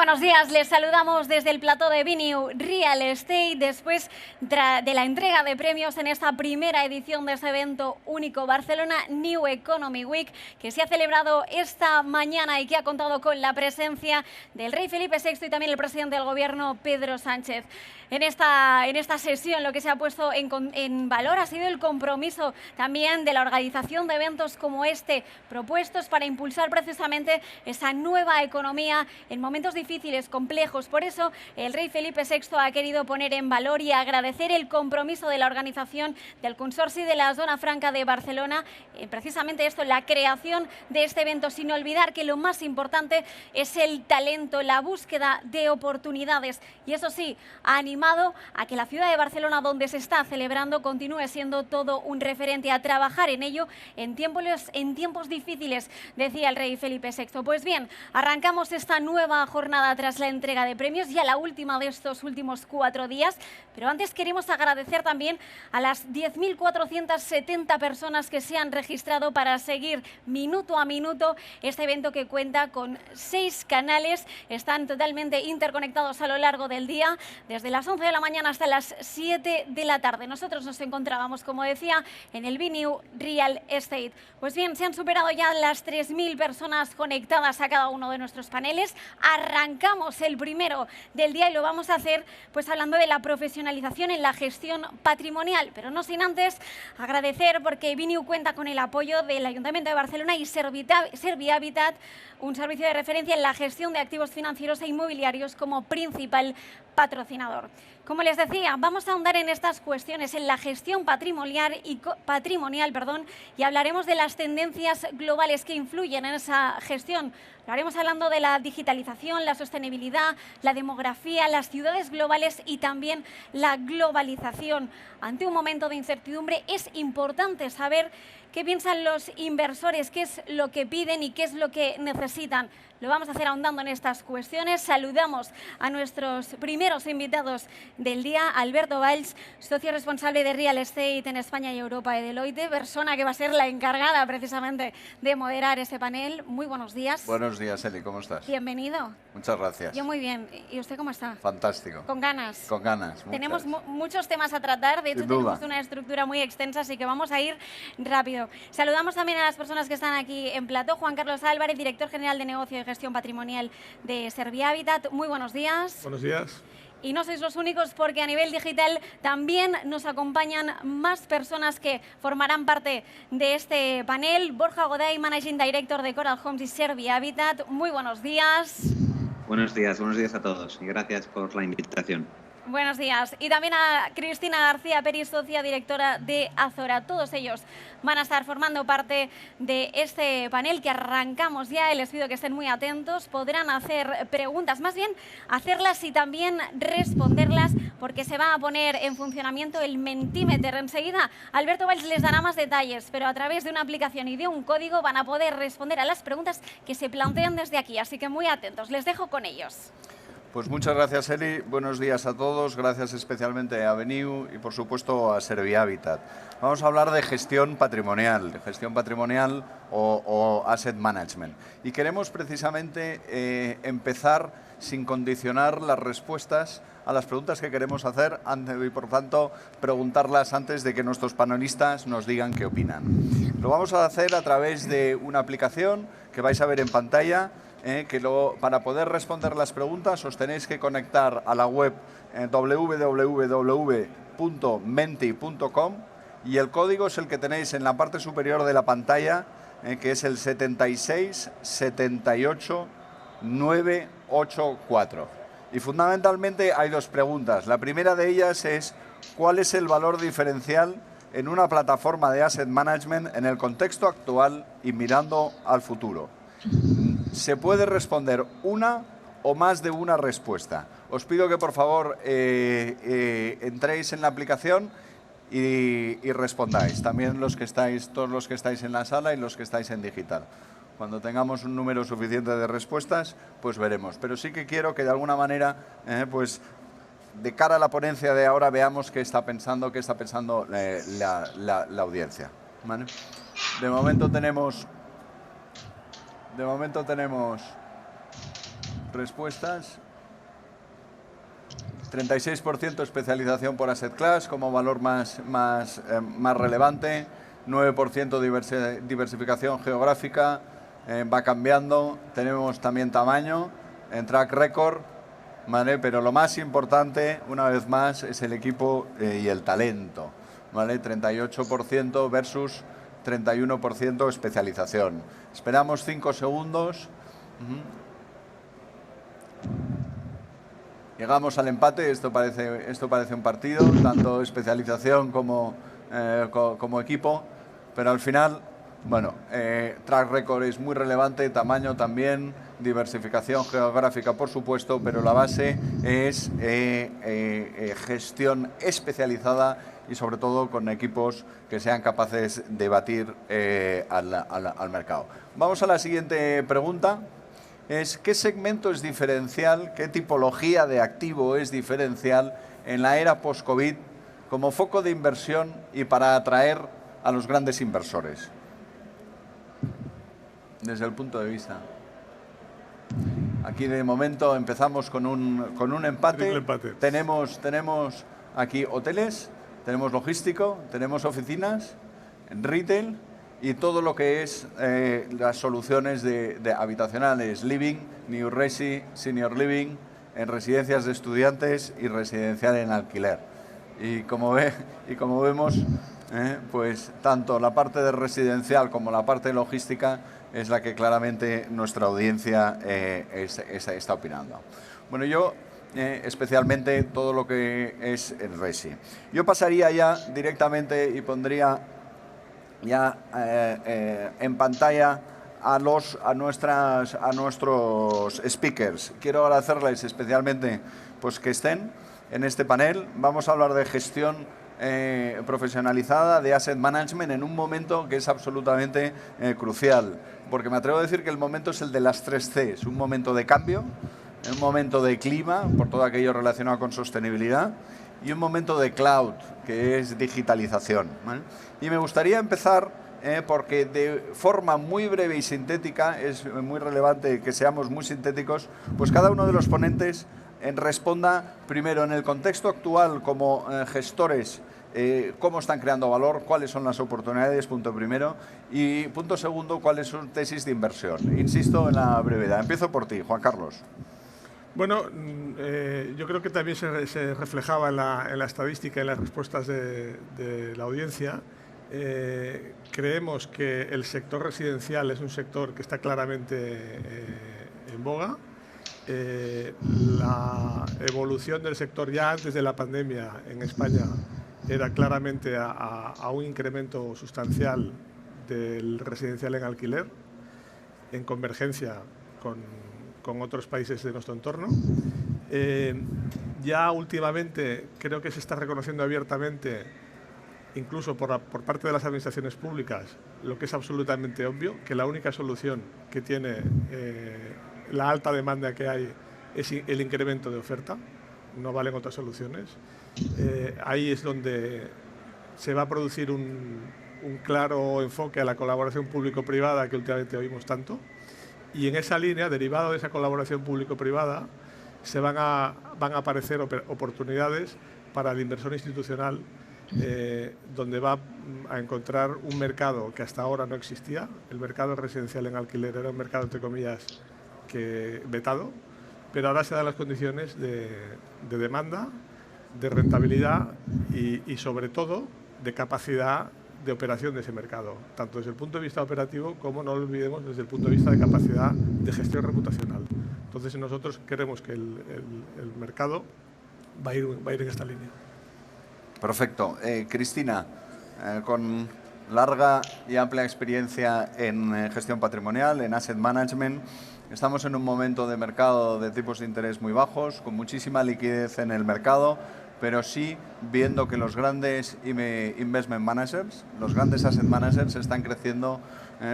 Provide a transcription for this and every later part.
buenos días, les saludamos desde el plató de Viniu Real Estate después de la entrega de premios en esta primera edición de este evento único Barcelona New Economy Week, que se ha celebrado esta mañana y que ha contado con la presencia del rey Felipe VI y también el presidente del gobierno Pedro Sánchez. En esta sesión lo que se ha puesto en valor ha sido el compromiso también de la organización de eventos como este, propuestos para impulsar precisamente esa nueva economía en momentos difíciles, complejos. Por eso el rey Felipe VI ha querido poner en valor y agradecer el compromiso de la organización del Consorci de la Zona Franca de Barcelona, precisamente esto, la creación de este evento, sin olvidar que lo más importante es el talento, la búsqueda de oportunidades. Y eso sí, ha animado a que la ciudad de Barcelona, donde se está celebrando, continúe siendo todo un referente, a trabajar en ello en tiempos difíciles, decía el rey Felipe VI. Pues bien, arrancamos esta nueva jornada tras la entrega de premios, ya la última de estos últimos 4 días, pero antes queremos agradecer también a las 10.470 personas que se han registrado para seguir minuto a minuto este evento, que cuenta con 6 canales, están totalmente interconectados a lo largo del día, desde las 11 de la mañana hasta las 7 de la tarde. Nosotros nos encontrábamos, como decía, en el Viniu Real Estate. Pues bien, se han superado ya las 3.000 personas conectadas a cada uno de nuestros paneles. Arrancamos el primero del día y lo vamos a hacer pues hablando de la profesionalización en la gestión patrimonial, pero no sin antes agradecer, porque Viniu cuenta con el apoyo del Ayuntamiento de Barcelona y Servihabitat, un servicio de referencia en la gestión de activos financieros e inmobiliarios, como principal patrocinador. Como les decía, vamos a ahondar en estas cuestiones, en la gestión patrimonial y hablaremos de las tendencias globales que influyen en esa gestión. Lo haremos hablando de la digitalización, la sostenibilidad, la demografía, las ciudades globales y también la globalización. Ante un momento de incertidumbre es importante saber qué piensan los inversores, qué es lo que piden y qué es lo que necesitan. Lo vamos a hacer ahondando en estas cuestiones. Saludamos a nuestros primeros invitados del día: Alberto Valls, socio responsable de Real Estate en España y Europa de Deloitte, persona que va a ser la encargada precisamente de moderar este panel. Muy buenos días. Buenos días, Eli, ¿cómo estás? Bienvenido. Muchas gracias. Yo muy bien. ¿Y usted cómo está? Fantástico. ¿Con ganas? Con ganas. Tenemos muchos temas a tratar, de hecho tenemos una estructura muy extensa, así que vamos a ir rápido. Saludamos también a las personas que están aquí en plató: Juan Carlos Álvarez, director general de negocio y gestión patrimonial de Servihabitat. Muy buenos días. Buenos días. Y no sois los únicos, porque a nivel digital también nos acompañan más personas que formarán parte de este panel. Borja Goday, Managing Director de Coral Homes y Servihabitat. Muy buenos días. Buenos días a todos y gracias por la invitación. Buenos días. Y también a Cristina García Peris, socia directora de Azora. Todos ellos van a estar formando parte de este panel que arrancamos ya. Les pido que estén muy atentos. Podrán hacer preguntas, más bien hacerlas y también responderlas, porque se va a poner en funcionamiento el Mentimeter. Enseguida Alberto Valls les dará más detalles, pero a través de una aplicación y de un código van a poder responder a las preguntas que se plantean desde aquí. Así que muy atentos. Les dejo con ellos. Pues muchas gracias, Eli. Buenos días a todos. Gracias especialmente a Viniu y, por supuesto, a Servihabitat. Vamos a hablar de gestión patrimonial o asset management. Y queremos precisamente empezar sin condicionar las respuestas a las preguntas que queremos hacer y, por tanto, preguntarlas antes de que nuestros panelistas nos digan qué opinan. Lo vamos a hacer a través de una aplicación que vais a ver en pantalla. Para poder responder las preguntas os tenéis que conectar a la web www.menti.com y el código es el que tenéis en la parte superior de la pantalla, que es el 7678984. Y fundamentalmente hay 2 preguntas. La primera de ellas es: ¿cuál es el valor diferencial en una plataforma de asset management en el contexto actual y mirando al futuro? Se puede responder una o más de una respuesta. Os pido que, por favor, entréis en la aplicación y respondáis. También todos los que estáis en la sala y los que estáis en digital. Cuando tengamos un número suficiente de respuestas, pues veremos. Pero sí que quiero que de alguna manera, pues de cara a la ponencia de ahora, veamos qué está pensando la audiencia. ¿Vale? De momento tenemos respuestas. 36% especialización por asset class como valor más relevante. 9% diversificación geográfica, va cambiando. Tenemos también tamaño en track record, ¿vale? Pero lo más importante, una vez más, es el equipo y el talento, ¿vale? 38% versus 31% especialización. Esperamos 5 segundos. Llegamos al empate. Esto parece un partido, tanto especialización como equipo, pero al final, bueno, track record es muy relevante, tamaño también, diversificación geográfica por supuesto, pero la base es gestión especializada y sobre todo con equipos que sean capaces de batir al mercado. Vamos a la siguiente pregunta. ¿Qué segmento es diferencial, qué tipología de activo es diferencial en la era post-COVID como foco de inversión y para atraer a los grandes inversores? Desde el punto de vista. Aquí de momento empezamos con un empate. Tenemos aquí hoteles, tenemos logístico, tenemos oficinas, retail y todo lo que es las soluciones de habitacionales, living, new resi, senior living, en residencias de estudiantes y residencial en alquiler. Y como vemos, pues tanto la parte de residencial como la parte de logística es la que claramente nuestra audiencia está opinando. Bueno, yo especialmente todo lo que es el resi. Yo pasaría ya directamente y pondría ya en pantalla a nuestros speakers. Quiero agradecerles especialmente pues que estén en este panel. Vamos a hablar de gestión profesionalizada de asset management en un momento que es absolutamente crucial, porque me atrevo a decir que el momento es el de las 3 Cs, un momento de cambio, un momento de clima, por todo aquello relacionado con sostenibilidad, y un momento de cloud, que es digitalización, ¿vale? Y me gustaría empezar porque de forma muy breve y sintética, es muy relevante que seamos muy sintéticos, pues cada uno de los ponentes responda primero en el contexto actual como gestores, cómo están creando valor, cuáles son las oportunidades, punto primero, y punto segundo, cuáles son tesis de inversión. Insisto en la brevedad. Empiezo por ti, Juan Carlos. Bueno, yo creo que también se reflejaba en la estadística y en las respuestas de la audiencia. Creemos que el sector residencial es un sector que está claramente en boga. La evolución del sector ya antes de la pandemia en España era claramente a un incremento sustancial del residencial en alquiler, en convergencia con otros países de nuestro entorno. Ya últimamente creo que se está reconociendo abiertamente, incluso por parte de las administraciones públicas, lo que es absolutamente obvio, que la única solución que tiene la alta demanda que hay es el incremento de oferta, no valen otras soluciones. Ahí es donde se va a producir un claro enfoque a la colaboración público-privada que últimamente oímos tanto. Y en esa línea, derivado de esa colaboración público-privada, van a aparecer oportunidades para el inversor institucional, donde va a encontrar un mercado que hasta ahora no existía. El mercado residencial en alquiler era un mercado, entre comillas, vetado, pero ahora se dan las condiciones de demanda, de rentabilidad y sobre todo de capacidad de operación de ese mercado, tanto desde el punto de vista operativo como, no lo olvidemos, desde el punto de vista de capacidad de gestión reputacional. Entonces nosotros queremos que el mercado va a ir en esta línea. Perfecto. Cristina, con larga y amplia experiencia en gestión patrimonial, en asset management, estamos en un momento de mercado de tipos de interés muy bajos, con muchísima liquidez en el mercado, pero sí viendo que los grandes investment managers, los grandes asset managers están creciendo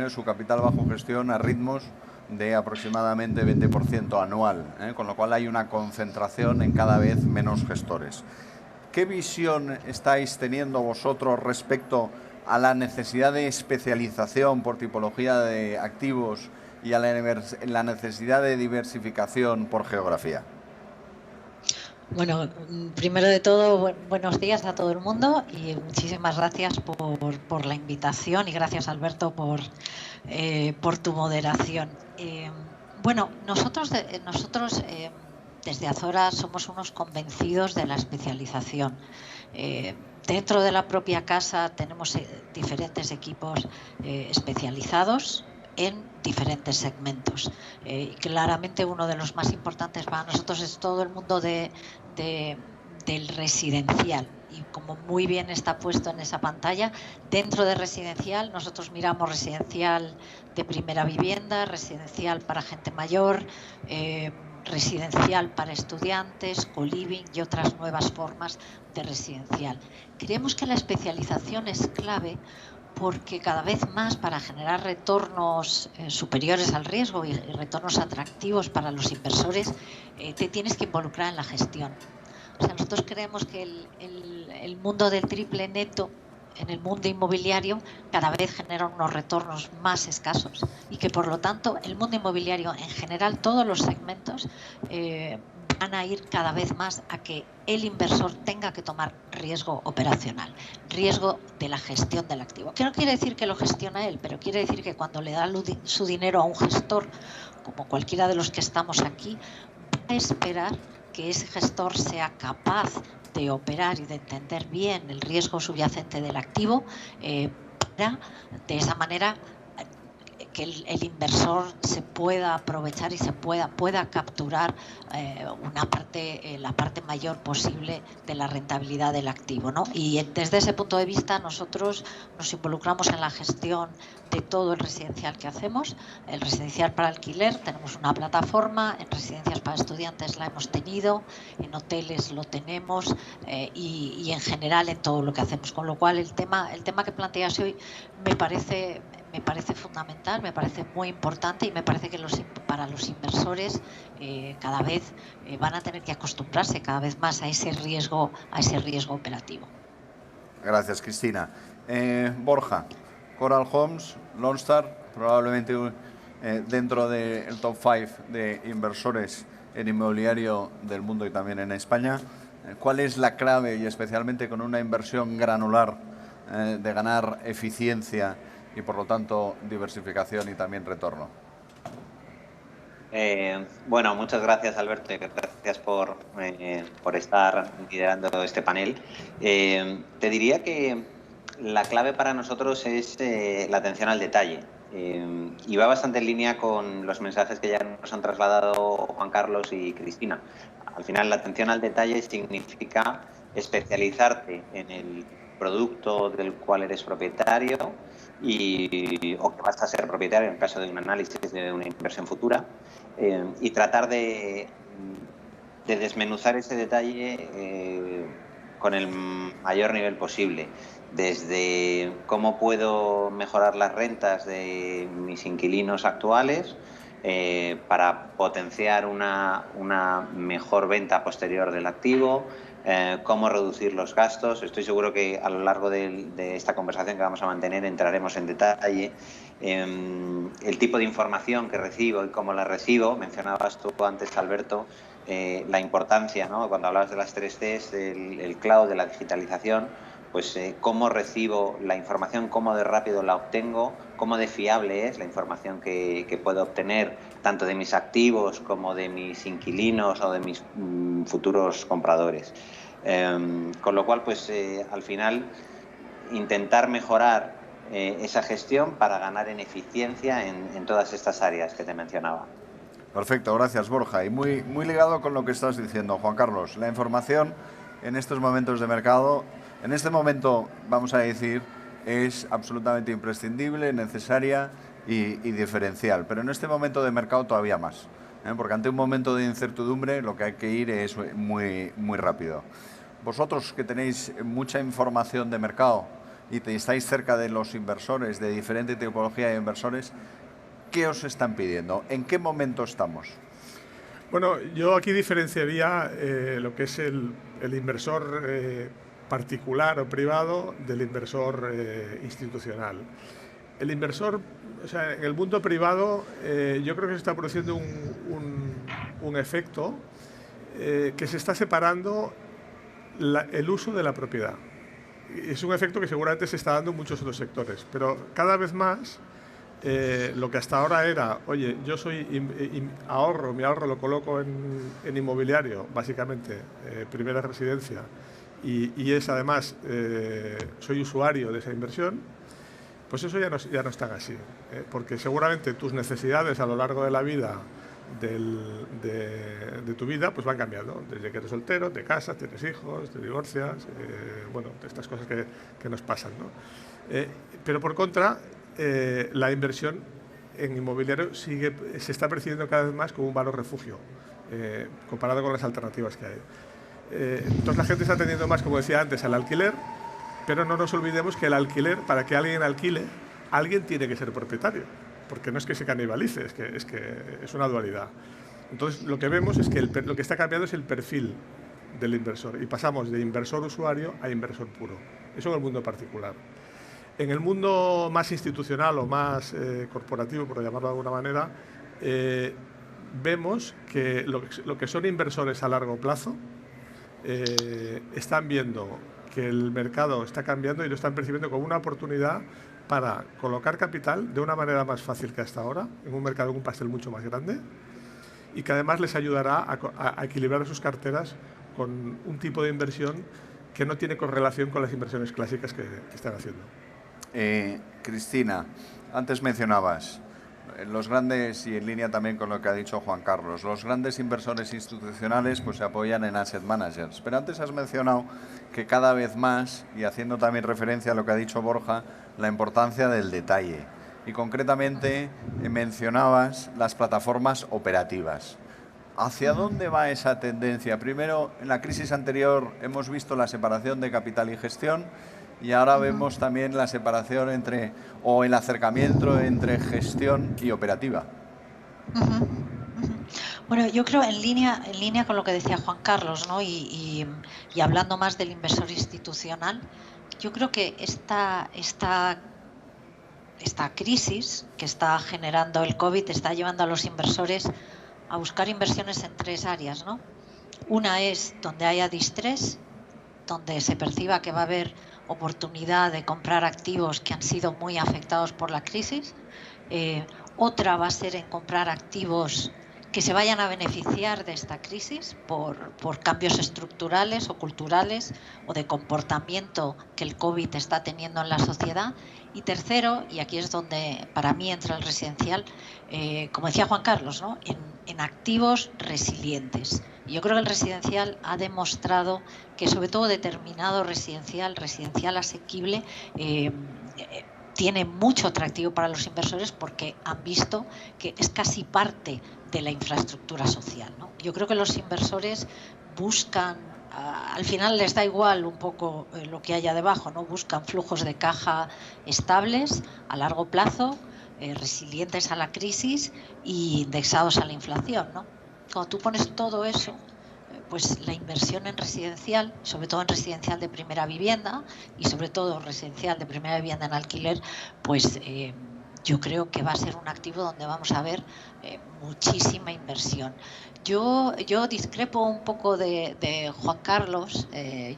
su capital bajo gestión a ritmos de aproximadamente 20% anual, con lo cual hay una concentración en cada vez menos gestores. ¿Qué visión estáis teniendo vosotros respecto a la necesidad de especialización por tipología de activos y a la necesidad de diversificación por geografía? Bueno, primero de todo, buenos días a todo el mundo y muchísimas gracias por la invitación y gracias, Alberto, por tu moderación. Bueno, nosotros desde Azora somos unos convencidos de la especialización. Dentro de la propia casa tenemos diferentes equipos especializados en diferentes segmentos. Claramente uno de los más importantes para nosotros es todo el mundo del residencial. Y como muy bien está puesto en esa pantalla, dentro de residencial nosotros miramos residencial de primera vivienda, residencial para gente mayor, residencial para estudiantes, co-living y otras nuevas formas de residencial. Creemos que la especialización es clave porque cada vez más, para generar retornos superiores al riesgo y retornos atractivos para los inversores, te tienes que involucrar en la gestión. O sea, nosotros creemos que el mundo del triple neto en el mundo inmobiliario cada vez genera unos retornos más escasos y que, por lo tanto, el mundo inmobiliario en general, todos los segmentos, van a ir cada vez más a que el inversor tenga que tomar riesgo operacional, riesgo de la gestión del activo. Que no quiere decir que lo gestiona él, pero quiere decir que cuando le da su dinero a un gestor, como cualquiera de los que estamos aquí, va a esperar que ese gestor sea capaz de operar y de entender bien el riesgo subyacente del activo para, de esa manera, que el inversor se pueda aprovechar y se pueda capturar la parte mayor posible de la rentabilidad del activo, ¿no? Y desde ese punto de vista nosotros nos involucramos en la gestión de todo el residencial que hacemos. El residencial para alquiler tenemos una plataforma, en residencias para estudiantes la hemos tenido, en hoteles lo tenemos y en general en todo lo que hacemos. Con lo cual el tema que planteas hoy me parece fundamental, me parece muy importante y me parece que para los inversores cada vez van a tener que acostumbrarse cada vez más a ese riesgo operativo. Gracias, Cristina. Borja, Coral Homes, Lone Star, probablemente dentro del top 5 de inversores en inmobiliario del mundo y también en España. ¿Cuál es la clave, y especialmente con una inversión granular, de ganar eficiencia y, por lo tanto, diversificación y también retorno? Bueno, muchas gracias, Alberto, y gracias por estar liderando este panel. Te diría que la clave para nosotros es la atención al detalle. Y va bastante en línea con los mensajes que ya nos han trasladado Juan Carlos y Cristina. Al final, la atención al detalle significa especializarte en el producto del cual eres propietario o que vas a ser propietario en el caso de un análisis de una inversión futura, y tratar de desmenuzar ese detalle con el mayor nivel posible, desde cómo puedo mejorar las rentas de mis inquilinos actuales para potenciar una mejor venta posterior del activo, cómo reducir los gastos. Estoy seguro que a lo largo de esta conversación que vamos a mantener entraremos en detalle. El tipo de información que recibo y cómo la recibo. Mencionabas tú antes, Alberto, la importancia, ¿no? Cuando hablabas de las 3 Cs, el cloud, de la digitalización, pues cómo recibo la información, cómo de rápido la obtengo, cómo de fiable es la información que puedo obtener tanto de mis activos como de mis inquilinos o de mis futuros compradores. Con lo cual, pues al final, intentar mejorar esa gestión para ganar en eficiencia en todas estas áreas que te mencionaba. Perfecto, gracias, Borja. Y muy ligado con lo que estás diciendo, Juan Carlos. La información en estos momentos de mercado, en este momento, vamos a decir, es absolutamente imprescindible, necesaria y diferencial. Pero en este momento de mercado todavía más, porque ante un momento de incertidumbre lo que hay que ir es muy rápido. Vosotros, que tenéis mucha información de mercado y estáis cerca de los inversores, de diferente tipología de inversores, ¿qué os están pidiendo? ¿En qué momento estamos? Bueno, yo aquí diferenciaría lo que es el inversor particular o privado del inversor institucional. el inversor, o sea, en el mundo privado, yo creo que se está produciendo un efecto que se está separando el uso de la propiedad. Es un efecto que seguramente se está dando en muchos otros sectores, pero cada vez más lo que hasta ahora era, oye, yo soy mi ahorro lo coloco en inmobiliario, básicamente, primera residencia, y es además, soy usuario de esa inversión, pues eso ya no es tan así, porque seguramente tus necesidades a lo largo de la vida de tu vida pues van cambiando, desde que eres soltero, te casas, tienes hijos, te divorcias, bueno, estas cosas que nos pasan, ¿no? Pero por contra, la inversión en inmobiliario se está percibiendo cada vez más como un valor refugio, comparado con las alternativas que hay. Entonces la gente está atendiendo más, como decía antes, al alquiler, pero no nos olvidemos que el alquiler, para que alguien alquile, alguien tiene que ser propietario, porque no es que se canibalice, es que es una dualidad. Entonces lo que vemos es que lo que está cambiando es el perfil del inversor, y pasamos de inversor usuario a inversor puro. Eso en el mundo particular. En el mundo más institucional o más corporativo, por llamarlo de alguna manera, vemos que lo que son inversores a largo plazo están viendo que el mercado está cambiando y lo están percibiendo como una oportunidad para colocar capital de una manera más fácil que hasta ahora, en un mercado con un pastel mucho más grande, y que además les ayudará a equilibrar sus carteras con un tipo de inversión que no tiene correlación con las inversiones clásicas que están haciendo. Cristina, antes mencionabas los grandes, y en línea también con lo que ha dicho Juan Carlos, los grandes inversores institucionales pues se apoyan en asset managers, pero antes has mencionado que cada vez más, y haciendo también referencia a lo que ha dicho Borja, la importancia del detalle, y concretamente mencionabas las plataformas operativas. ¿Hacia dónde va esa tendencia? Primero, en la crisis anterior hemos visto la separación de capital y gestión, y ahora vemos también la separación o el acercamiento entre gestión y operativa. Bueno, yo creo en línea con lo que decía Juan Carlos, ¿no? y hablando más del inversor institucional, yo creo que esta crisis que está generando el COVID está llevando a los inversores a buscar inversiones en tres áreas, ¿no? Una es donde haya distrés, donde se perciba que va a haber oportunidad de comprar activos que han sido muy afectados por la crisis. Otra va a ser en comprar activos que se vayan a beneficiar de esta crisis por cambios estructurales o culturales o de comportamiento que el COVID está teniendo en la sociedad. Y tercero, y aquí es donde para mí entra el residencial, como decía Juan Carlos, ¿no? en activos resilientes. Y yo creo que el residencial ha demostrado que sobre todo determinado residencial asequible, tiene mucho atractivo para los inversores porque han visto que es casi parte de la infraestructura social, ¿no? Yo creo que los inversores buscan, al final les da igual un poco lo que haya debajo, ¿no? Buscan flujos de caja estables a largo plazo, resilientes a la crisis y indexados a la inflación, ¿no? Cuando tú pones todo eso, pues la inversión en residencial, sobre todo en residencial de primera vivienda y sobre todo residencial de primera vivienda en alquiler, pues yo creo que va a ser un activo donde vamos a ver muchísima inversión. Yo discrepo un poco de Juan Carlos.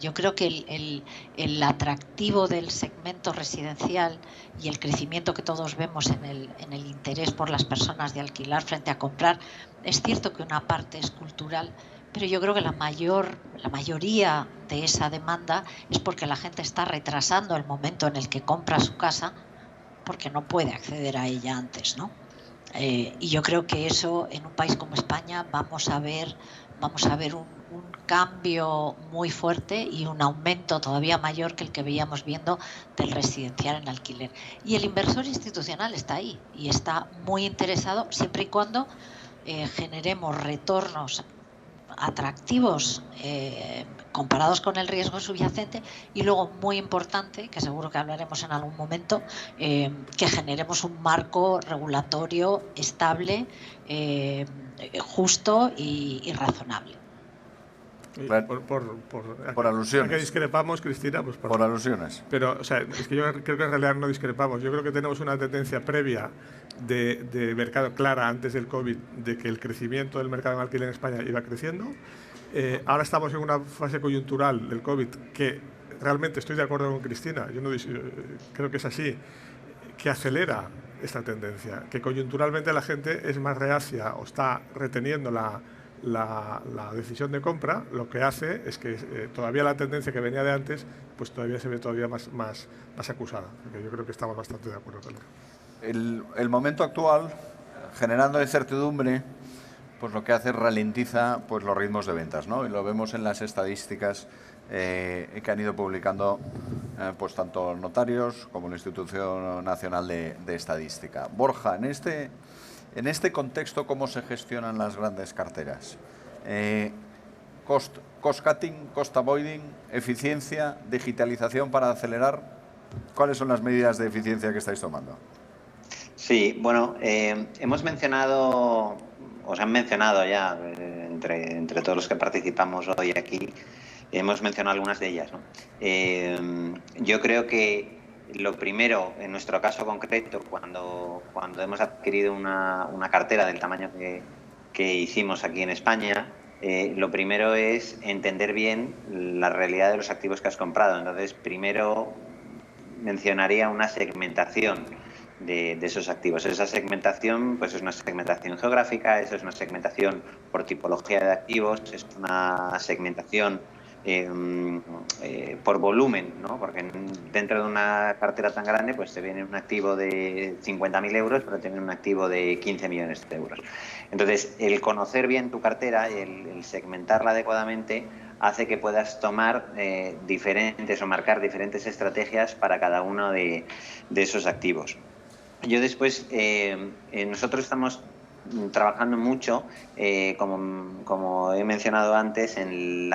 Yo creo que el atractivo del segmento residencial y el crecimiento que todos vemos en el interés por las personas de alquilar frente a comprar, es cierto que una parte es cultural, pero yo creo que la mayoría de esa demanda es porque la gente está retrasando el momento en el que compra su casa porque no puede acceder a ella antes, ¿no? Y yo creo que eso en un país como España vamos a ver un cambio muy fuerte y un aumento todavía mayor que el que veíamos viendo del residencial en alquiler. Y el inversor institucional está ahí y está muy interesado siempre y cuando generemos retornos atractivos comparados con el riesgo subyacente, y luego, muy importante, que seguro que hablaremos en algún momento, que generemos un marco regulatorio estable, justo y razonable. Por alusiones. ¿A qué discrepamos, Cristina? Pues por alusiones. Pero, o sea, es que yo creo que en realidad no discrepamos. Yo creo que tenemos una tendencia previa de mercado clara antes del COVID, de que el crecimiento del mercado en alquiler en España iba creciendo. Ahora estamos en una fase coyuntural del COVID que realmente estoy de acuerdo con Cristina. Yo no creo que es así, que acelera esta tendencia, que coyunturalmente la gente es más reacia o está reteniendo la decisión de compra. Lo que hace es que todavía la tendencia que venía de antes, pues todavía se ve todavía más acusada. Porque yo creo que estamos bastante de acuerdo con eso. El momento actual, generando incertidumbre, pues lo que hace es ralentiza pues los ritmos de ventas, ¿no? Y lo vemos en las estadísticas que han ido publicando pues tanto notarios como la Institución Nacional de Estadística. Borja, en este contexto, ¿cómo se gestionan las grandes carteras? Cost cutting, cost avoiding, eficiencia, digitalización para acelerar. ¿Cuáles son las medidas de eficiencia que estáis tomando? Sí, bueno, hemos mencionado, os han mencionado ya, entre todos los que participamos hoy aquí, hemos mencionado algunas de ellas, ¿no? Yo creo que lo primero, en nuestro caso concreto, cuando hemos adquirido una cartera del tamaño que hicimos aquí en España, lo primero es entender bien la realidad de los activos que has comprado. Entonces, primero mencionaría una segmentación de esos activos. Esa segmentación pues es una segmentación geográfica, es una segmentación por tipología de activos, es una segmentación por volumen, ¿no? Porque dentro de una cartera tan grande pues te viene un activo de 50.000 euros, pero te viene un activo de 15 millones de euros. Entonces, el conocer bien tu cartera, el segmentarla adecuadamente, hace que puedas tomar diferentes o marcar diferentes estrategias para cada uno de esos activos. Yo después, nosotros estamos trabajando mucho, como he mencionado antes, en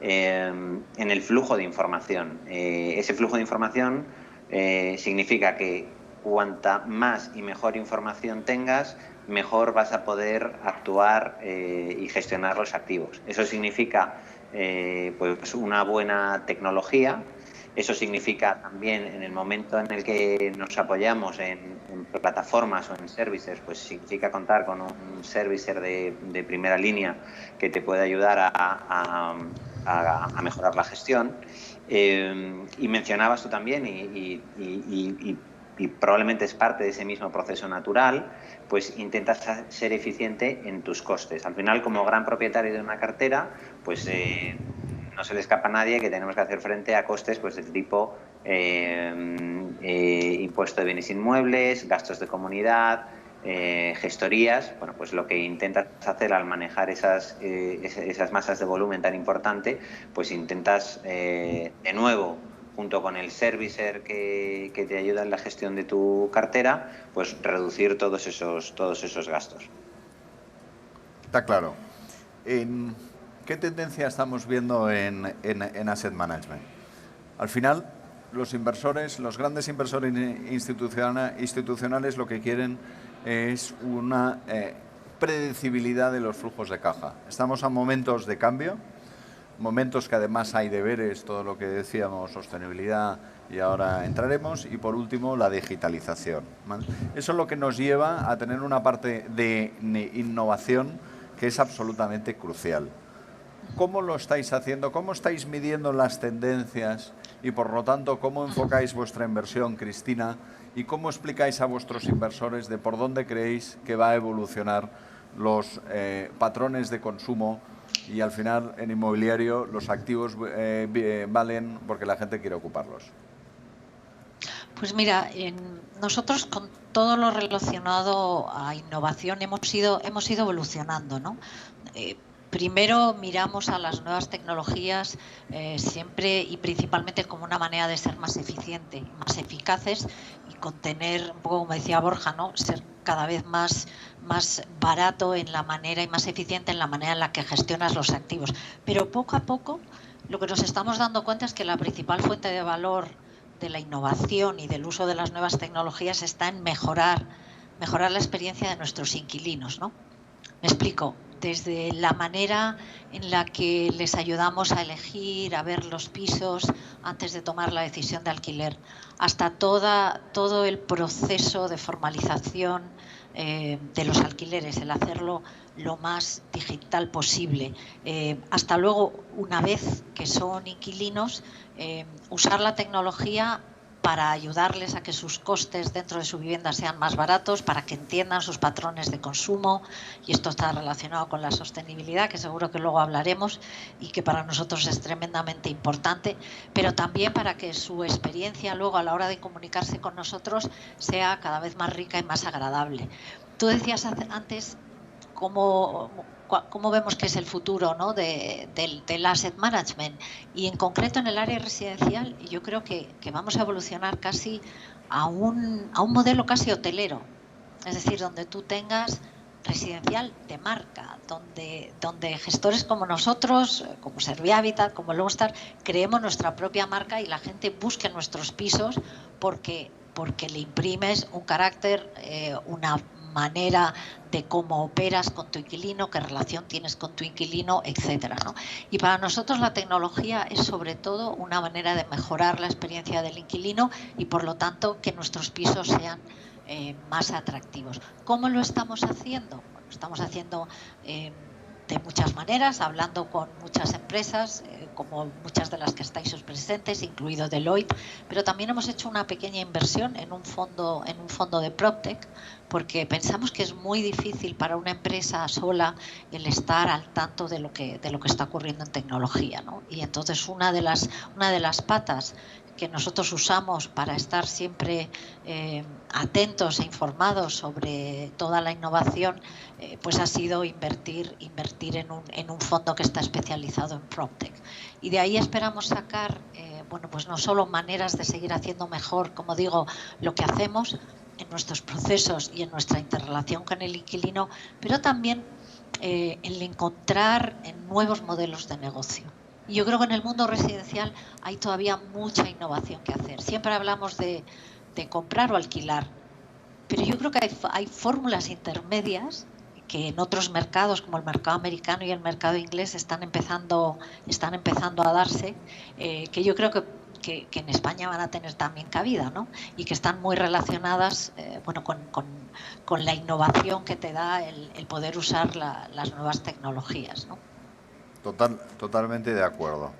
el flujo de información. Ese flujo de información significa que cuanta más y mejor información tengas, mejor vas a poder actuar y gestionar los activos. Eso significa pues una buena tecnología. Eso significa también, en el momento en el que nos apoyamos en plataformas o en services, pues significa contar con un servicer de primera línea que te puede ayudar a mejorar la gestión. Y mencionabas tú también, y probablemente es parte de ese mismo proceso natural, pues intentas ser eficiente en tus costes. Al final, como gran propietario de una cartera, pues no se le escapa a nadie que tenemos que hacer frente a costes pues del tipo impuesto de bienes inmuebles, gastos de comunidad, gestorías. Bueno, pues lo que intentas hacer al manejar esas masas de volumen tan importante, pues intentas de nuevo, junto con el servicer que te ayuda en la gestión de tu cartera, pues reducir todos esos gastos. Está claro. ¿Qué tendencia estamos viendo en Asset Management? Al final, los inversores, los grandes inversores institucionales, lo que quieren es una predecibilidad de los flujos de caja. Estamos a momentos de cambio, momentos que además hay deberes, todo lo que decíamos, sostenibilidad, y ahora entraremos, y por último la digitalización, ¿vale? Eso es lo que nos lleva a tener una parte de innovación que es absolutamente crucial. ¿Cómo lo estáis haciendo? ¿Cómo estáis midiendo las tendencias? Y por lo tanto, ¿cómo enfocáis vuestra inversión, Cristina? ¿Y cómo explicáis a vuestros inversores de por dónde creéis que va a evolucionar los patrones de consumo? Y al final, en inmobiliario, los activos valen porque la gente quiere ocuparlos. Pues mira, nosotros con todo lo relacionado a innovación hemos ido evolucionando, ¿no? Primero miramos a las nuevas tecnologías siempre y principalmente como una manera de ser más eficiente, más eficaces y contener, un poco como decía Borja, ¿no? Ser cada vez más barato en la manera y más eficiente en la manera en la que gestionas los activos. Pero poco a poco lo que nos estamos dando cuenta es que la principal fuente de valor de la innovación y del uso de las nuevas tecnologías está en mejorar la experiencia de nuestros inquilinos, ¿no? Me explico. desde la manera en la que les ayudamos a elegir, a ver los pisos antes de tomar la decisión de alquiler, hasta todo el proceso de formalización de los alquileres, el hacerlo lo más digital posible. Hasta luego, una vez que son inquilinos, usar la tecnología para ayudarles a que sus costes dentro de su vivienda sean más baratos, para que entiendan sus patrones de consumo, y esto está relacionado con la sostenibilidad, que seguro que luego hablaremos y que para nosotros es tremendamente importante, pero también para que su experiencia luego a la hora de comunicarse con nosotros sea cada vez más rica y más agradable. Tú decías antes cómo vemos que es el futuro, ¿no?, del asset management, y en concreto en el área residencial yo creo que vamos a evolucionar casi a un modelo casi hotelero, es decir, donde tú tengas residencial de marca, donde gestores como nosotros, como Servihabitat, como Longstar, creemos nuestra propia marca y la gente busque nuestros pisos porque le imprimes un carácter, una manera de cómo operas con tu inquilino, qué relación tienes con tu inquilino, etcétera, ¿no? Y para nosotros la tecnología es sobre todo una manera de mejorar la experiencia del inquilino y por lo tanto que nuestros pisos sean más atractivos. ¿Cómo lo estamos haciendo? Bueno, lo estamos haciendo de muchas maneras, hablando con muchas empresas, como muchas de las que estáis presentes, incluido Deloitte, pero también hemos hecho una pequeña inversión en un fondo de PropTech, porque pensamos que es muy difícil para una empresa sola el estar al tanto de lo que está ocurriendo en tecnología, ¿no? Y entonces una de las patas que nosotros usamos para estar siempre atentos e informados sobre toda la innovación, pues ha sido invertir en un fondo que está especializado en PropTech. Y de ahí esperamos sacar, bueno, pues no solo maneras de seguir haciendo mejor, como digo, lo que hacemos en nuestros procesos y en nuestra interrelación con el inquilino, pero también el encontrar nuevos modelos de negocio. Y yo creo que en el mundo residencial hay todavía mucha innovación que hacer. Siempre hablamos de comprar o alquilar, pero yo creo que hay fórmulas intermedias que en otros mercados, como el mercado americano y el mercado inglés, están empezando a darse, que yo creo que en España van a tener también cabida, ¿no? Y que están muy relacionadas, bueno, con la innovación que te da el poder usar las nuevas tecnologías, ¿no? Totalmente de acuerdo.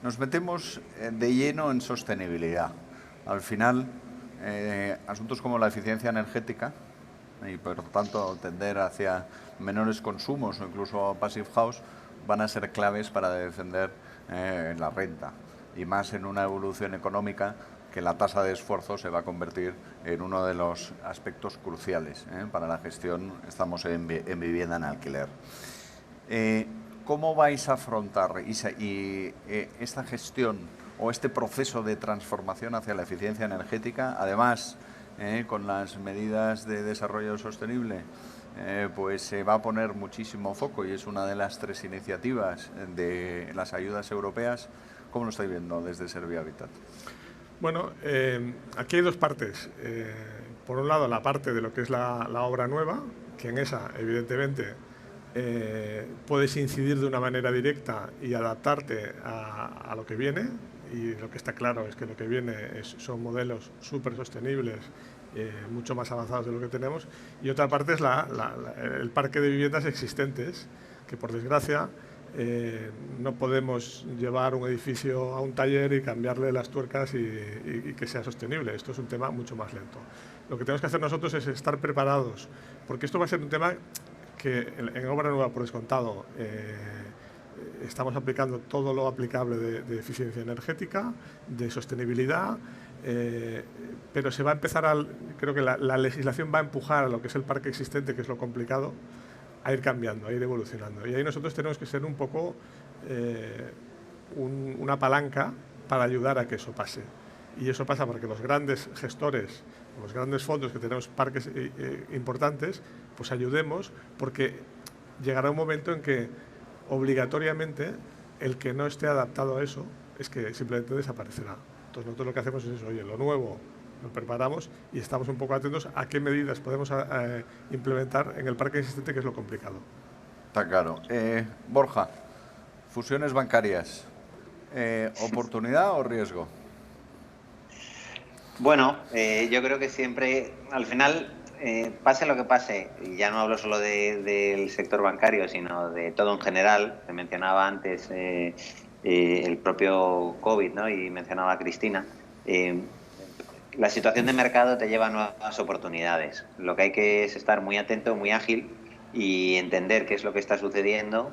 Nos metemos de lleno en sostenibilidad. Al final, asuntos como la eficiencia energética y por tanto tender hacia menores consumos o incluso passive house van a ser claves para defender la renta, y más en una evolución económica que la tasa de esfuerzo se va a convertir en uno de los aspectos cruciales para la gestión, estamos en vivienda en alquiler. ¿Cómo vais a afrontar esta gestión o este proceso de transformación hacia la eficiencia energética? Además, con las medidas de desarrollo sostenible, pues se va a poner muchísimo foco y es una de las 3 iniciativas de las ayudas europeas. ¿Cómo lo estáis viendo desde Servihabitat? Bueno, aquí hay 2 partes. Por un lado, la parte de lo que es la obra nueva, que en esa, evidentemente, puedes incidir de una manera directa y adaptarte a lo que viene, y lo que está claro es que lo que viene son modelos súper sostenibles, mucho más avanzados de lo que tenemos, y otra parte es el parque de viviendas existentes, que por desgracia no podemos llevar un edificio a un taller y cambiarle las tuercas y que sea sostenible. Esto es un tema mucho más lento. Lo que tenemos que hacer nosotros es estar preparados, porque esto va a ser un tema que en obra nueva, por descontado, estamos aplicando todo lo aplicable de eficiencia energética, de sostenibilidad, pero se va a empezar creo que la legislación va a empujar a lo que es el parque existente, que es lo complicado, a ir cambiando, a ir evolucionando. Y ahí nosotros tenemos que ser un poco una palanca para ayudar a que eso pase. Y eso pasa porque los grandes gestores, los grandes fondos que tenemos parques importantes, pues ayudemos, porque llegará un momento en que obligatoriamente el que no esté adaptado a eso es que simplemente desaparecerá. Entonces nosotros lo que hacemos es eso, oye, lo nuevo lo preparamos y estamos un poco atentos a qué medidas podemos implementar en el parque existente, que es lo complicado. Está claro. Borja, fusiones bancarias, ¿oportunidad o riesgo? Bueno, yo creo que siempre, al final, pase lo que pase, y ya no hablo solo del sector bancario, sino de todo en general. Se mencionaba antes el propio COVID, ¿no? Y mencionaba a Cristina. La situación de mercado te lleva a nuevas oportunidades. Lo que hay que es estar muy atento, muy ágil y entender qué es lo que está sucediendo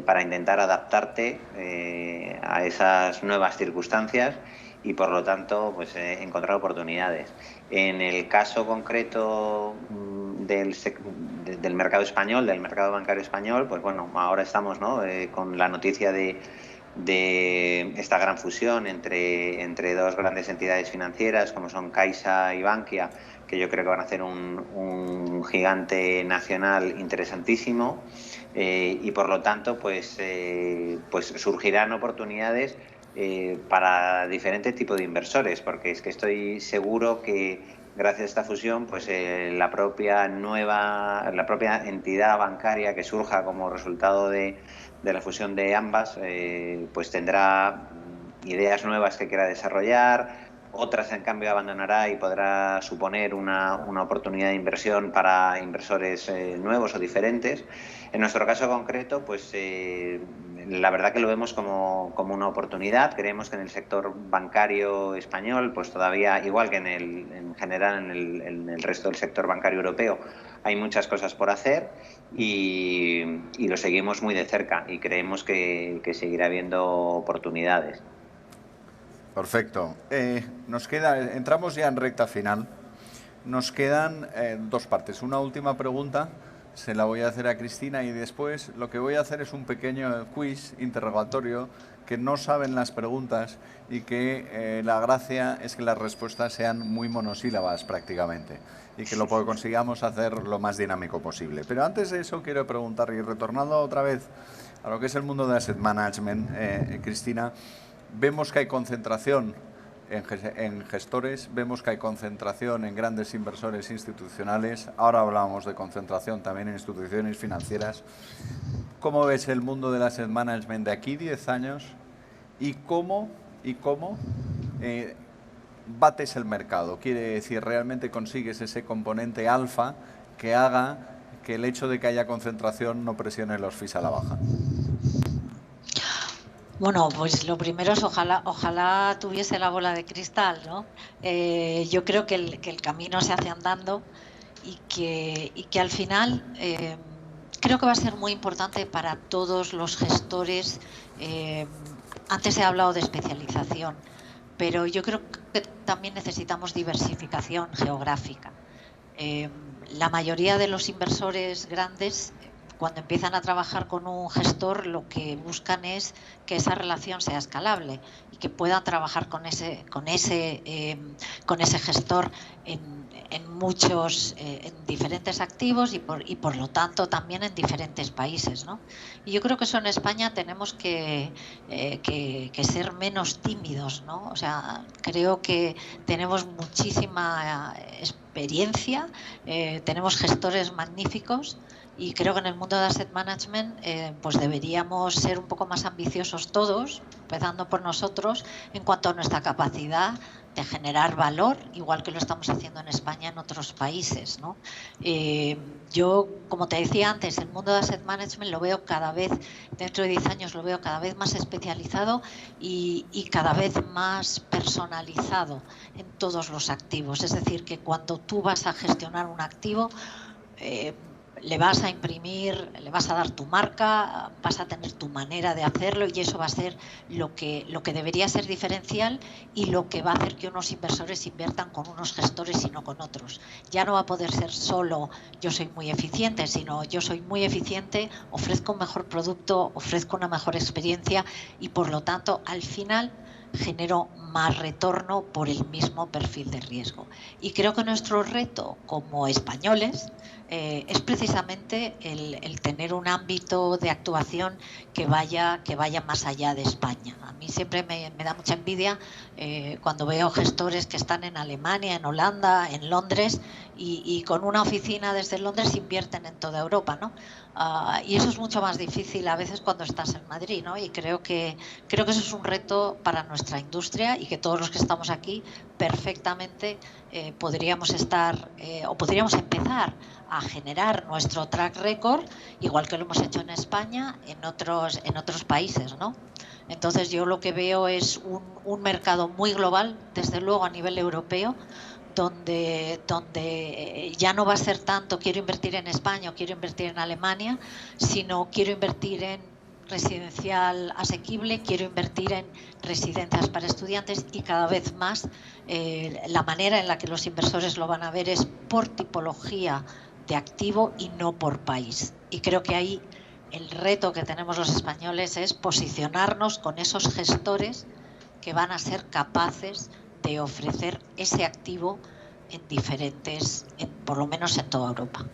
para intentar adaptarte a esas nuevas circunstancias y, por lo tanto, pues encontrar oportunidades. En el caso concreto del mercado español, del mercado bancario español, pues bueno, ahora estamos, ¿no? Con la noticia de esta gran fusión entre dos grandes entidades financieras como son Caixa y Bankia, que yo creo que van a hacer un gigante nacional interesantísimo y por lo tanto pues surgirán oportunidades para diferentes tipos de inversores, porque es que estoy seguro que gracias a esta fusión pues la propia entidad bancaria que surja como resultado de la fusión de ambas, pues tendrá ideas nuevas que quiera desarrollar, otras en cambio abandonará y podrá suponer una oportunidad de inversión para inversores nuevos o diferentes. En nuestro caso concreto, pues la verdad que lo vemos como una oportunidad. Creemos que en el sector bancario español, pues todavía, igual que en general en el resto del sector bancario europeo, hay muchas cosas por hacer y lo seguimos muy de cerca y creemos que seguirá habiendo oportunidades. Perfecto. Entramos ya en recta final. Nos quedan dos partes. Una última pregunta, se la voy a hacer a Cristina y después lo que voy a hacer es un pequeño quiz interrogatorio que no saben las preguntas y que la gracia es que las respuestas sean muy monosílabas prácticamente y que lo consigamos hacer lo más dinámico posible. Pero antes de eso quiero preguntar, y retornando otra vez a lo que es el mundo de Asset Management, Cristina, vemos que hay concentración en gestores, vemos que hay concentración en grandes inversores institucionales, ahora hablamos de concentración también en instituciones financieras. ¿Cómo ves el mundo del Asset Management de aquí 10 años y cómo bates el mercado? Quiere decir, ¿realmente consigues ese componente alfa que haga que el hecho de que haya concentración no presione los fees a la baja? Bueno, pues lo primero es ojalá tuviese la bola de cristal, ¿no? Yo creo que el camino se hace andando y que al final creo que va a ser muy importante para todos los gestores. Antes he hablado de especialización, pero yo creo que también necesitamos diversificación geográfica. La mayoría de los inversores grandes, cuando empiezan a trabajar con un gestor, lo que buscan es que esa relación sea escalable y que puedan trabajar con ese gestor en diferentes activos y por lo tanto también en diferentes países, ¿no? Y yo creo que eso en España tenemos que ser menos tímidos, ¿no? O sea, creo que tenemos muchísima experiencia, tenemos gestores magníficos. Y creo que en el mundo de Asset Management pues deberíamos ser un poco más ambiciosos todos, empezando por nosotros, en cuanto a nuestra capacidad de generar valor, igual que lo estamos haciendo en España en otros países, ¿no? Yo, como te decía antes, el mundo de Asset Management lo veo cada vez, dentro de 10 años lo veo cada vez más especializado y cada vez más personalizado en todos los activos. Es decir, que cuando tú vas a gestionar un activo, le vas a imprimir, le vas a dar tu marca, vas a tener tu manera de hacerlo y eso va a ser lo que debería ser diferencial y lo que va a hacer que unos inversores inviertan con unos gestores y no con otros. Ya no va a poder ser solo yo soy muy eficiente, sino yo soy muy eficiente, ofrezco un mejor producto, ofrezco una mejor experiencia y por lo tanto al final genero más retorno por el mismo perfil de riesgo. Y creo que nuestro reto como españoles es precisamente el tener un ámbito de actuación que vaya más allá de España. A mí siempre me da mucha envidia cuando veo gestores que están en Alemania, en Holanda, en Londres y con una oficina desde Londres invierten en toda Europa, ¿no? Y eso es mucho más difícil a veces cuando estás en Madrid, ¿no? Y creo que eso es un reto para nuestra industria y que todos los que estamos aquí perfectamente podríamos empezar a generar nuestro track record, igual que lo hemos hecho en España, en otros países, ¿no? Entonces yo lo que veo es un mercado muy global, desde luego a nivel europeo, donde ya no va a ser tanto quiero invertir en España o quiero invertir en Alemania, sino quiero invertir en residencial asequible, quiero invertir en residencias para estudiantes y cada vez más la manera en la que los inversores lo van a ver es por tipología de activo y no por país. Y creo que ahí el reto que tenemos los españoles es posicionarnos con esos gestores que van a ser capaces de ofrecer ese activo en diferentes, por lo menos en toda Europa.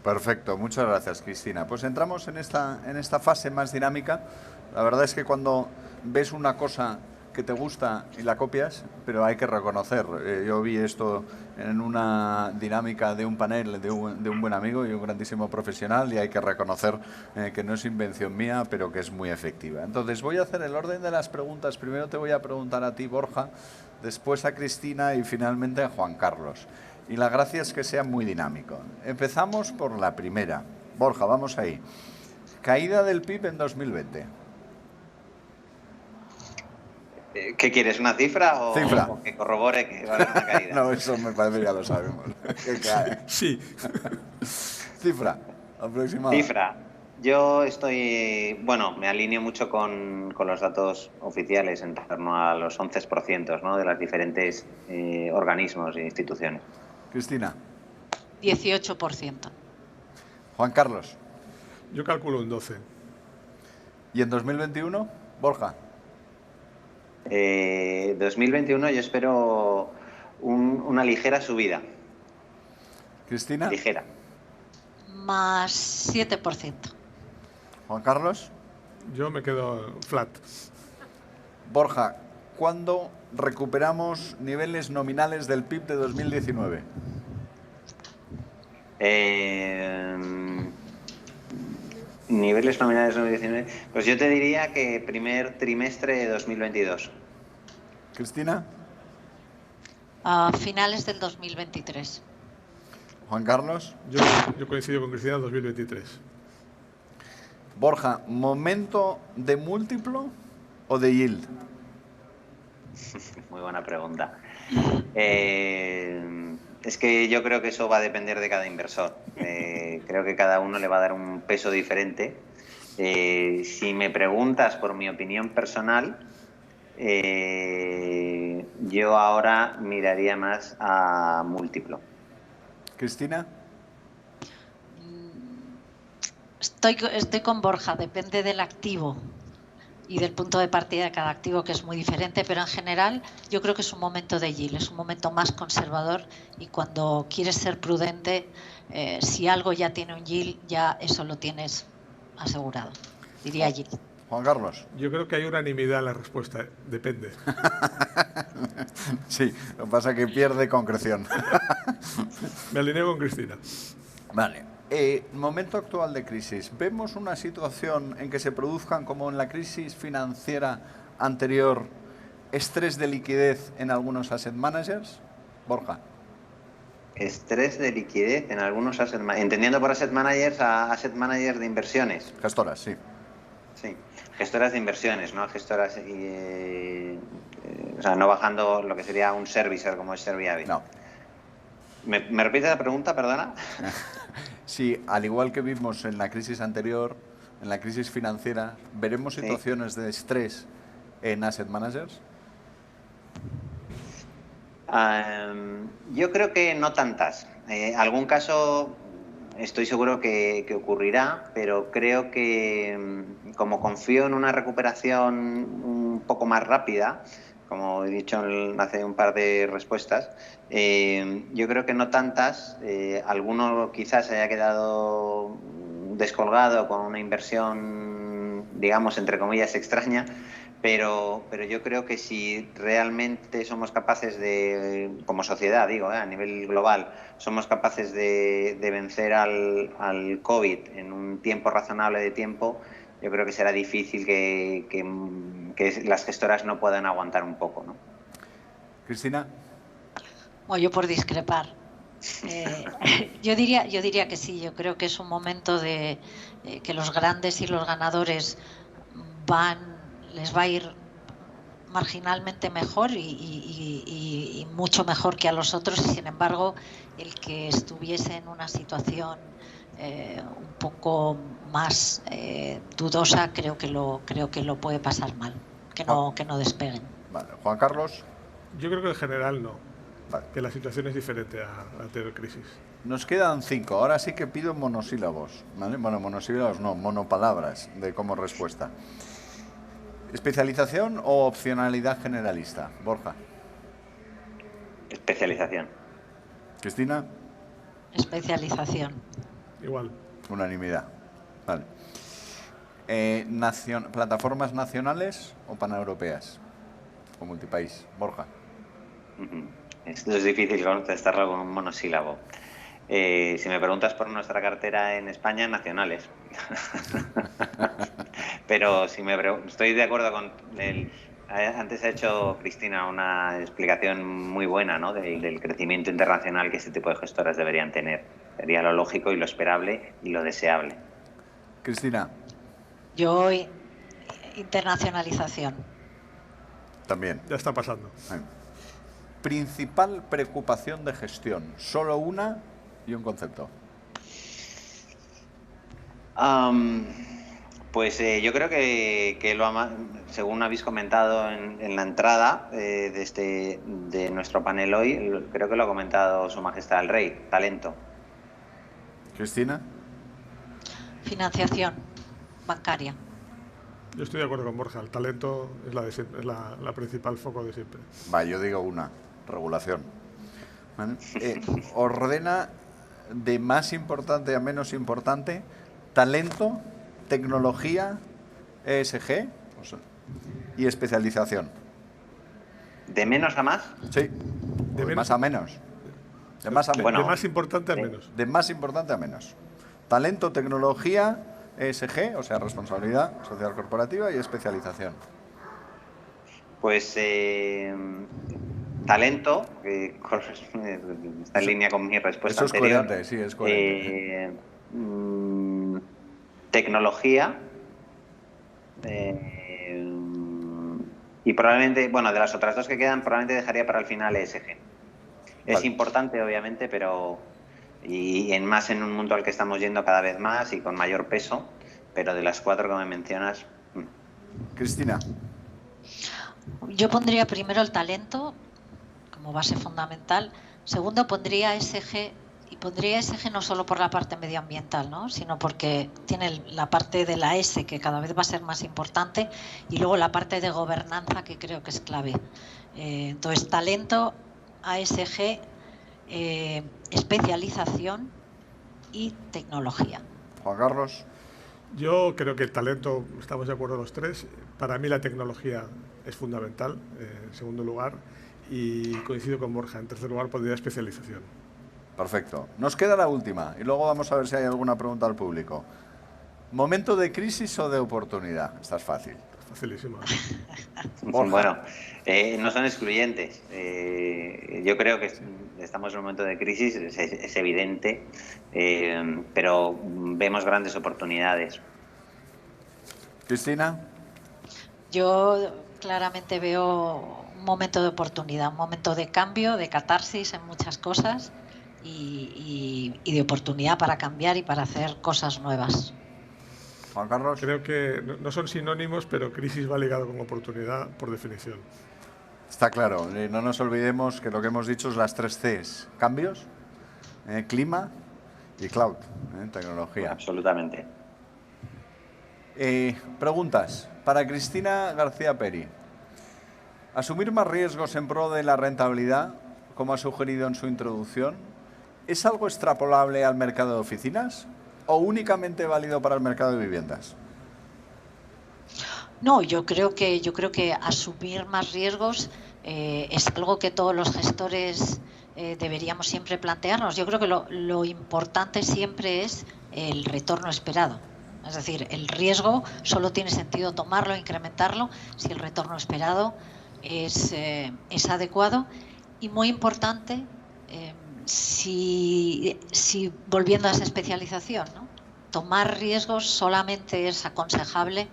Perfecto, muchas gracias, Cristina. Pues entramos en esta fase más dinámica. La verdad es que cuando ves una cosa que te gusta y la copias, pero hay que reconocer. Yo vi esto en una dinámica de un panel de un buen amigo y un grandísimo profesional y hay que reconocer que no es invención mía, pero que es muy efectiva. Entonces voy a hacer el orden de las preguntas. Primero te voy a preguntar a ti, Borja, después a Cristina y finalmente a Juan Carlos. Y la gracia es que sea muy dinámico. Empezamos por la primera. Borja, vamos ahí. Caída del PIB en 2020. ¿Qué quieres? ¿Una cifra o, Cifra. o que corrobore que va a haber una caída? No, eso me parece que ya lo sabemos. Que cae. Sí. Cifra, aproximada. Cifra. Yo estoy, bueno, me alineo mucho con los datos oficiales en torno a los 11%, ¿no? De los diferentes organismos e instituciones. Cristina. 18%. Juan Carlos. Yo calculo un 12. ¿Y en 2021, Borja? 2021 yo espero una ligera subida. Cristina. Ligera. Más 7%. Juan Carlos. Yo me quedo flat. Borja, ¿cuándo recuperamos niveles nominales del PIB de 2019? Niveles nominales de 2019. Pues yo te diría que primer trimestre de 2022. Cristina. A finales del 2023. Juan Carlos. Yo coincido con Cristina en 2023. Borja, ¿momento de múltiplo o de yield? Muy buena pregunta. Es que yo creo que eso va a depender de cada inversor. Creo que cada uno le va a dar un peso diferente. Si me preguntas por mi opinión personal, yo ahora miraría más a múltiplo. Cristina. Estoy con Borja, depende del activo y del punto de partida de cada activo, que es muy diferente, pero en general yo creo que es un momento de yield, es un momento más conservador y cuando quieres ser prudente, si algo ya tiene un yield, ya eso lo tienes asegurado, diría yield. Juan Carlos. Yo creo que hay unanimidad en la respuesta. Depende. Sí, lo que pasa es que pierde concreción. Me alineo con Cristina. Vale. Momento actual de crisis. ¿Vemos una situación en que se produzcan, como en la crisis financiera anterior, estrés de liquidez en algunos asset managers? Borja. Estrés de liquidez en algunos asset managers. Entendiendo por asset managers a asset managers de inversiones. Gestoras, sí. Sí, gestoras de inversiones, ¿no? Gestoras, o sea, no bajando lo que sería un servicer como es Serviavi. No. ¿Me repites la pregunta, perdona? Sí, al igual que vimos en la crisis anterior, en la crisis financiera, ¿veremos situaciones de estrés en asset managers? Yo creo que no tantas. Algún caso estoy seguro que ocurrirá, pero creo que como confío en una recuperación un poco más rápida, como he dicho hace un par de respuestas. Yo creo que no tantas. Alguno quizás haya quedado descolgado con una inversión, digamos, entre comillas, extraña. Pero yo creo que si realmente somos capaces de, como sociedad, digo, a nivel global, somos capaces de vencer al COVID en un tiempo razonable de tiempo, yo creo que será difícil que las gestoras no puedan aguantar un poco, ¿no? Cristina. Bueno, yo por discrepar. Yo diría que sí. Yo creo que es un momento de que los grandes y los ganadores les va a ir marginalmente mejor y mucho mejor que a los otros, y sin embargo el que estuviese en una situación un poco más dudosa creo que lo puede pasar mal, que no despeguen. Vale. Juan Carlos. Yo creo que en general no, Vale. que la situación es diferente a la anterior crisis. Nos quedan 5. Ahora sí que pido monosílabos, ¿vale? Bueno, monosílabos no, monopalabras de como respuesta. ¿Especialización o opcionalidad generalista? Borja. Especialización. Cristina. Especialización. Igual. Unanimidad. Vale. ¿Plataformas nacionales o paneuropeas? O multipaís. Borja. Esto es difícil contestarlo con un monosílabo. Si me preguntas por nuestra cartera en España, nacionales. Pero si estoy de acuerdo con antes ha hecho Cristina una explicación muy buena, ¿no? del crecimiento internacional que este tipo de gestoras deberían tener. Sería lo lógico y lo esperable y lo deseable. Cristina. Yo internacionalización. También. Ya está pasando. Principal preocupación de gestión. Solo una y un concepto. Pues yo creo que según habéis comentado en la entrada de nuestro panel hoy, creo que lo ha comentado Su Majestad el Rey, talento. Cristina. Financiación bancaria. Yo estoy de acuerdo con Borja, el talento es la principal foco de siempre. Va, yo digo una, regulación. ¿Vale? Ordena de más importante a menos importante, talento, tecnología, ESG y especialización. ¿De menos a más? Sí, de más a menos. De más a menos. Bueno, de más importante a menos. De más importante a menos. Talento, tecnología, ESG, o sea, responsabilidad social corporativa y especialización. Pues talento, que está en línea con mi respuesta anterior. Eso es coherente, sí, es coherente. Tecnología y probablemente, bueno, de las otras dos que quedan, probablemente dejaría para el final ESG. Es importante, obviamente, pero más en un mundo al que estamos yendo cada vez más y con mayor peso, pero de las cuatro que me mencionas. Cristina. Yo pondría primero el talento como base fundamental. Segundo, pondría ESG, y pondría ESG no solo por la parte medioambiental, ¿no? Sino porque tiene la parte de la S, que cada vez va a ser más importante, y luego la parte de gobernanza, que creo que es clave. Entonces, talento, ESG, especialización y tecnología. Juan Carlos. Yo creo que el talento, estamos de acuerdo los tres. Para mí la tecnología es fundamental, en segundo lugar, y coincido con Borja. En tercer lugar, pondría especialización. Perfecto. Nos queda la última y luego vamos a ver si hay alguna pregunta al público. ¿Momento de crisis o de oportunidad? Esta es fácil. Facilísimo. Bueno, no son excluyentes. Yo creo que estamos en un momento de crisis, es evidente, pero vemos grandes oportunidades. Cristina. Yo claramente veo un momento de oportunidad, un momento de cambio, de catarsis en muchas cosas y de oportunidad para cambiar y para hacer cosas nuevas. Juan Carlos. Creo que no son sinónimos, pero crisis va ligado con oportunidad por definición. Está claro. No nos olvidemos que lo que hemos dicho es las 3 Cs. Cambios, clima y cloud, tecnología. Absolutamente. Preguntas. Para Cristina García Peri. Asumir más riesgos en pro de la rentabilidad, como ha sugerido en su introducción, ¿es algo extrapolable al mercado de oficinas o únicamente válido para el mercado de viviendas? No, yo creo que asumir más riesgos es algo que todos los gestores deberíamos siempre plantearnos. Yo creo que lo importante siempre es el retorno esperado. Es decir, el riesgo solo tiene sentido tomarlo e incrementarlo si el retorno esperado es adecuado. Y muy importante, si volviendo a esa especialización, ¿no? Tomar riesgos solamente es aconsejable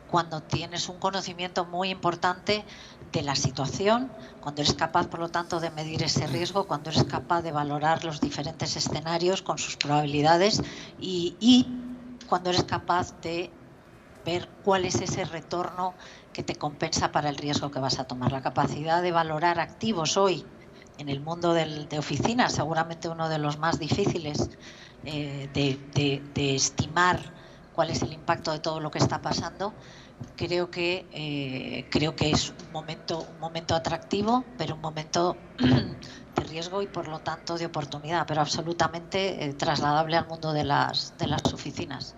cuando tienes un conocimiento muy importante de la situación, cuando eres capaz, por lo tanto, de medir ese riesgo, cuando eres capaz de valorar los diferentes escenarios con sus probabilidades y cuando eres capaz de ver cuál es ese retorno que te compensa para el riesgo que vas a tomar. La capacidad de valorar activos hoy en el mundo de oficinas, seguramente uno de los más difíciles de estimar cuál es el impacto de todo lo que está pasando. Creo que es un momento atractivo, pero un momento de riesgo y por lo tanto de oportunidad, pero absolutamente trasladable al mundo de las oficinas.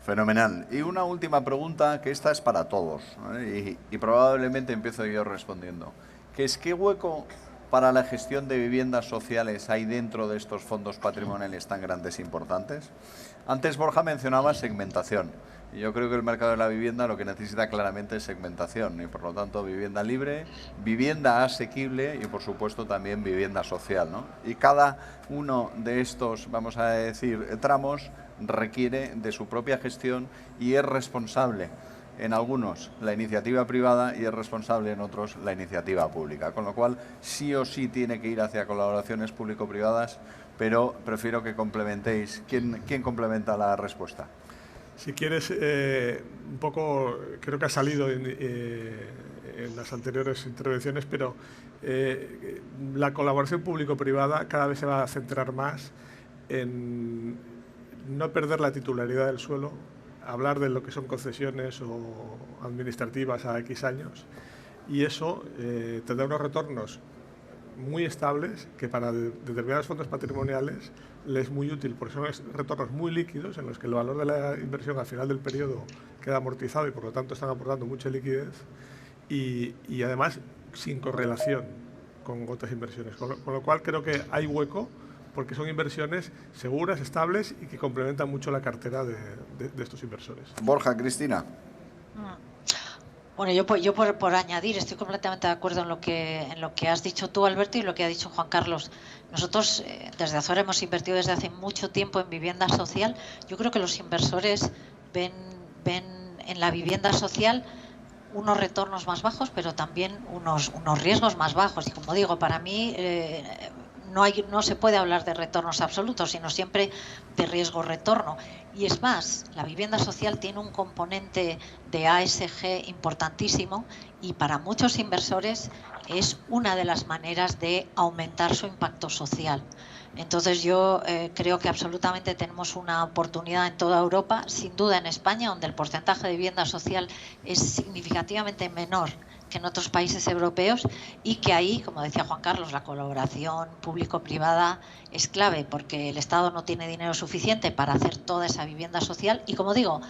Fenomenal. Y una última pregunta, que esta es para todos, ¿eh? y probablemente empiezo yo respondiendo, que es ¿qué hueco para la gestión de viviendas sociales hay dentro de estos fondos patrimoniales tan grandes e importantes? Antes Borja mencionaba segmentación. Y yo creo que el mercado de la vivienda lo que necesita claramente es segmentación y por lo tanto vivienda libre, vivienda asequible y por supuesto también vivienda social, ¿no? Y cada uno de estos, vamos a decir, tramos requiere de su propia gestión y es responsable en algunos la iniciativa privada y es responsable en otros la iniciativa pública, con lo cual sí o sí tiene que ir hacia colaboraciones público-privadas, pero prefiero que complementéis. ¿Quién complementa la respuesta? Si quieres, un poco, creo que ha salido en las anteriores intervenciones, pero la colaboración público-privada cada vez se va a centrar más en no perder la titularidad del suelo, hablar de lo que son concesiones o administrativas a X años, y eso tendrá unos retornos muy estables que para determinados fondos patrimoniales les es muy útil, porque son retornos muy líquidos en los que el valor de la inversión al final del periodo queda amortizado y por lo tanto están aportando mucha liquidez y además sin correlación con otras inversiones, con lo cual creo que hay hueco porque son inversiones seguras, estables y que complementan mucho la cartera de estos inversores. Borja, Cristina. Bueno, yo por añadir, estoy completamente de acuerdo en lo que has dicho tú, Alberto, y lo que ha dicho Juan Carlos. Nosotros desde Azora hemos invertido desde hace mucho tiempo en vivienda social. Yo creo que los inversores ven en la vivienda social unos retornos más bajos, pero también unos riesgos más bajos. Y como digo, para mí no se puede hablar de retornos absolutos, sino siempre de riesgo-retorno. Y es más, la vivienda social tiene un componente de ASG importantísimo y para muchos inversores es una de las maneras de aumentar su impacto social. Entonces yo creo que absolutamente tenemos una oportunidad en toda Europa, sin duda en España, donde el porcentaje de vivienda social es significativamente menor que en otros países europeos y que ahí, como decía Juan Carlos, la colaboración público-privada es clave porque el Estado no tiene dinero suficiente para hacer toda esa vivienda social y, como digo,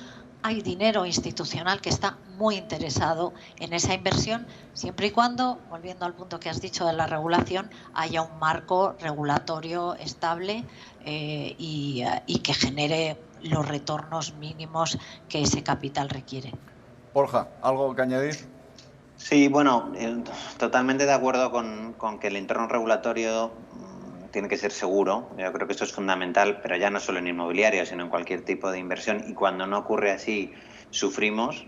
hay dinero institucional que está muy interesado en esa inversión siempre y cuando, volviendo al punto que has dicho de la regulación, haya un marco regulatorio estable y que genere los retornos mínimos que ese capital requiere. Borja, ¿algo que añadir? Sí, bueno, totalmente de acuerdo con que el entorno regulatorio tiene que ser seguro. Yo creo que esto es fundamental, pero ya no solo en inmobiliario, sino en cualquier tipo de inversión. Y cuando no ocurre así, sufrimos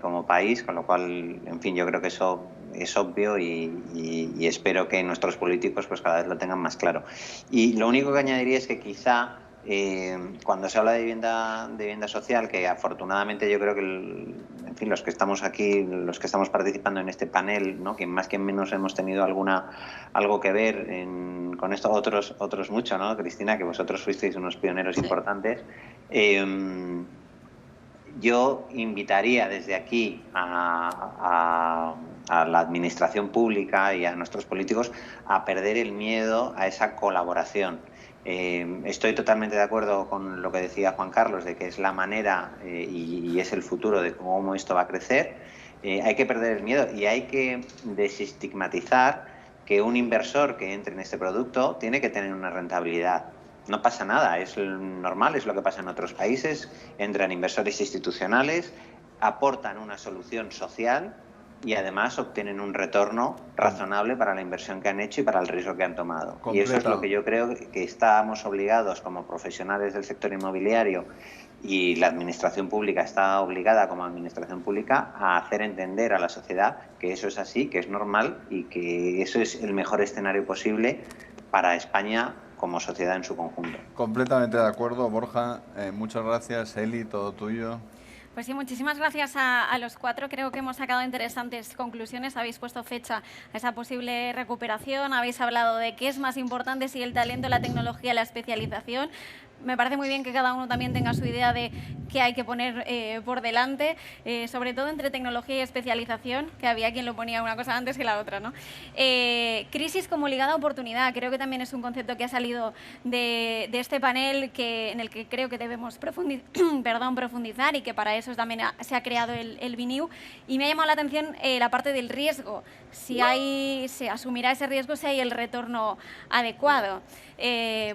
como país, con lo cual, en fin, yo creo que eso es obvio y espero que nuestros políticos pues cada vez lo tengan más claro. Y lo único que añadiría es que quizá cuando se habla de vivienda social, que afortunadamente yo creo que en fin, los que estamos aquí, los que estamos participando en este panel, ¿no? Que más que menos hemos tenido algo que ver con esto, otros mucho, ¿no? Cristina, que vosotros fuisteis unos pioneros importantes. Yo invitaría desde aquí a la administración pública y a nuestros políticos a perder el miedo a esa colaboración. Estoy totalmente de acuerdo con lo que decía Juan Carlos, de que es la manera y es el futuro de cómo esto va a crecer. Hay que perder el miedo y hay que desestigmatizar que un inversor que entre en este producto tiene que tener una rentabilidad. No pasa nada, es normal, es lo que pasa en otros países. Entran inversores institucionales, aportan una solución social y además obtienen un retorno razonable para la inversión que han hecho y para el riesgo que han tomado. Completa. Y eso es lo que yo creo que estamos obligados como profesionales del sector inmobiliario, y la administración pública está obligada como administración pública a hacer entender a la sociedad que eso es así, que es normal y que eso es el mejor escenario posible para España como sociedad en su conjunto. Completamente de acuerdo, Borja. Muchas gracias, Eli, todo tuyo. Pues sí, muchísimas gracias a los cuatro. Creo que hemos sacado interesantes conclusiones. Habéis puesto fecha a esa posible recuperación. Habéis hablado de qué es más importante, si el talento, la tecnología, la especialización. Me parece muy bien que cada uno también tenga su idea de qué hay que poner por delante, sobre todo entre tecnología y especialización, que había quien lo ponía una cosa antes que la otra, ¿no? Crisis como ligada a oportunidad, creo que también es un concepto que ha salido de este panel en el que creo que debemos profundizar y que para eso también se ha creado el BNIU. Y me ha llamado la atención la parte del riesgo, si se asumirá ese riesgo si hay el retorno adecuado.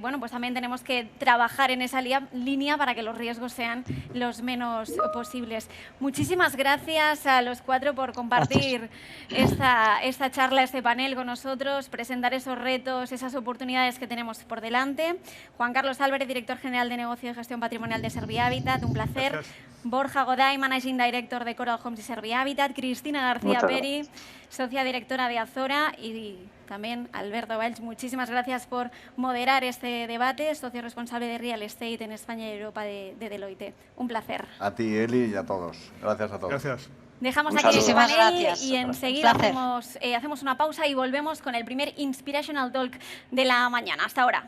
Bueno, pues también tenemos que trabajar en esa línea para que los riesgos sean los menos posibles. Muchísimas gracias a los cuatro por compartir esta charla, este panel con nosotros, presentar esos retos, esas oportunidades que tenemos por delante. Juan Carlos Álvarez, director general de negocio y gestión patrimonial de Servihabitat, un placer. Gracias. Borja Goday, managing director de Coral Homes y Servihabitat. Cristina García Peri, socia directora de Azora, y también Alberto Valls. Muchísimas gracias por moderar este debate, socio responsable de Real Estate en España y Europa de Deloitte. Un placer. A ti, Eli, y a todos. Gracias a todos. Gracias. Dejamos Un aquí este saludo. panel Gracias. y enseguida Un placer. hacemos una pausa y volvemos con el primer Inspirational Talk de la mañana. Hasta ahora.